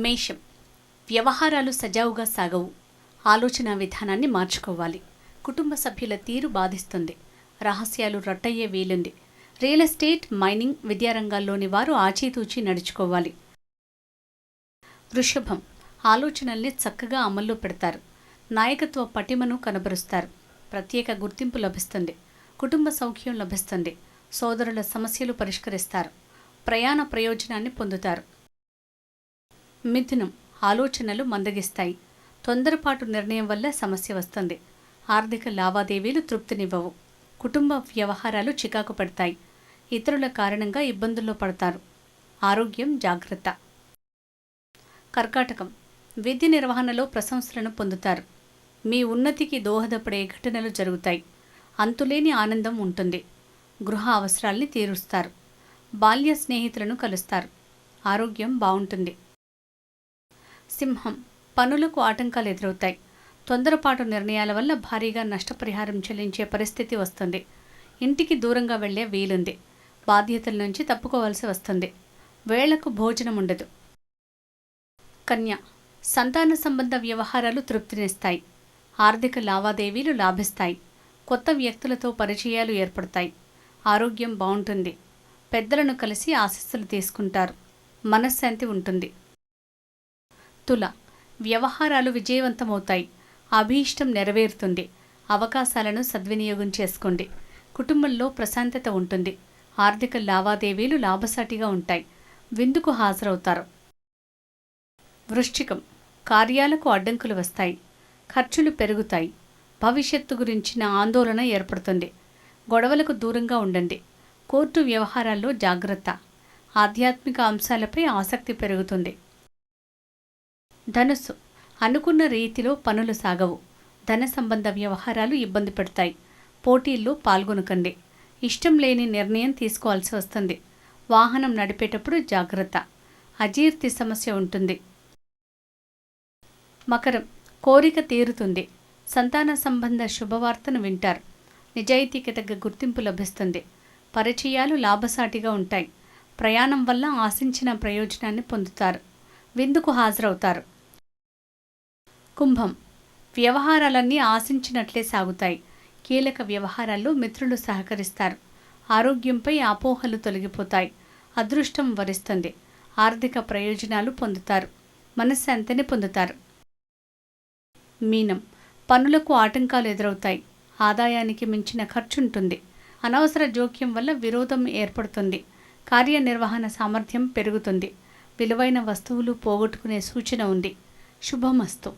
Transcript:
మేషం. వ్యవహారాలు సజావుగా సాగవు. ఆలోచన విధానాన్ని మార్చుకోవాలి. కుటుంబ సభ్యుల తీరు బాధిస్తుంది. రహస్యాలు రట్టయ్యే వీలుంది. రియల్ ఎస్టేట్, మైనింగ్, విద్యారంగాల్లోని వారు ఆచితూచి నడుచుకోవాలి. వృషభం. ఆలోచనల్ని చక్కగా అమల్లో పెడతారు. నాయకత్వ పటిమను కనబరుస్తారు. ప్రత్యేక గుర్తింపు లభిస్తుంది. కుటుంబ సౌఖ్యం లభిస్తుంది. సోదరుల సమస్యలు పరిష్కరిస్తారు. ప్రయాణ ప్రయోజనాన్ని పొందుతారు. మిథునం. ఆలోచనలు మందగిస్తాయి. తొందరపాటు నిర్ణయం వల్ల సమస్య వస్తుంది. ఆర్థిక లావాదేవీలు తృప్తినివ్వవు. కుటుంబ వ్యవహారాలు చికాకు పడతాయి. ఇతరుల కారణంగా ఇబ్బందుల్లో పడతారు. ఆరోగ్యం జాగ్రత్త. కర్కాటకం. విధి నిర్వహణలో ప్రశంసలను పొందుతారు. మీ ఉన్నతికి దోహదపడే ఘటనలు జరుగుతాయి. అంతులేని ఆనందం ఉంటుంది. గృహ అవసరాల్ని తీరుస్తారు. బాల్య స్నేహితులను కలుస్తారు. ఆరోగ్యం బాగుంటుంది. సింహం. పనులకు ఆటంకాలు ఎదురవుతాయి. తొందరపాటు నిర్ణయాల వల్ల భారీగా నష్టపరిహారం చెల్లించే పరిస్థితి వస్తుంది. ఇంటికి దూరంగా వెళ్లే వీలుంది. బాధ్యతల నుంచి తప్పుకోవాల్సి వస్తుంది. వేళకు భోజనం ఉండదు. కన్య. సంతాన సంబంధ వ్యవహారాలు తృప్తినిస్తాయి. ఆర్థిక లావాదేవీలు లాభిస్తాయి. కొత్త వ్యక్తులతో పరిచయాలు ఏర్పడతాయి. ఆరోగ్యం బాగుంటుంది. పెద్దలను కలిసి ఆశీస్సులు తీసుకుంటారు. మనశ్శాంతి ఉంటుంది. తుల. వ్యవహారాలు విజయవంతమవుతాయి. అభీష్టం నెరవేరుతుంది. అవకాశాలను సద్వినియోగం చేసుకోండి. కుటుంబంలో ప్రశాంతత ఉంటుంది. ఆర్థిక లావాదేవీలు లాభసాటిగా ఉంటాయి. విందుకు హాజరవుతారు. వృశ్చికం. కార్యాలకు అడ్డంకులు వస్తాయి. ఖర్చులు పెరుగుతాయి. భవిష్యత్తు గురించిన ఆందోళన ఏర్పడుతుంది. గొడవలకు దూరంగా ఉండండి. కోర్టు వ్యవహారాల్లో జాగ్రత్త. ఆధ్యాత్మిక అంశాలపై ఆసక్తి పెరుగుతుంది. ధనుస్సు. అనుకున్న రీతిలో పనులు సాగవు. ధన సంబంధ వ్యవహారాలు ఇబ్బంది పెడతాయి. పోటీల్లో పాల్గొనకండి. ఇష్టం లేని నిర్ణయం తీసుకోవాల్సి వస్తుంది. వాహనం నడిపేటప్పుడు జాగ్రత్త. అజీర్తి సమస్య ఉంటుంది. మకరం. కోరిక తీరుతుంది. సంతాన సంబంధ శుభవార్తను వింటారు. నిజాయితీకి తగ్గ గుర్తింపు లభిస్తుంది. పరిచయాలు లాభసాటిగా ఉంటాయి. ప్రయాణం వల్ల ఆశించిన ప్రయోజనాన్ని పొందుతారు. విందుకు హాజరవుతారు. కుంభం. వ్యవహారాలన్నీ ఆశించినట్లే సాగుతాయి. కీలక వ్యవహారాల్లో మిత్రులు సహకరిస్తారు. ఆరోగ్యంపై అపోహలు తొలగిపోతాయి. అదృష్టం వరిస్తుంది. ఆర్థిక ప్రయోజనాలు పొందుతారు. మనశ్శాంతిని పొందుతారు. మీనం. పనులకు ఆటంకాలు ఎదురవుతాయి. ఆదాయానికి మించిన ఖర్చుంటుంది. అనవసర జోక్యం వల్ల విరోధం ఏర్పడుతుంది. కార్యనిర్వహణ సామర్థ్యం పెరుగుతుంది. విలువైన వస్తువులు పోగొట్టుకునే సూచన ఉంది. శుభమస్తు.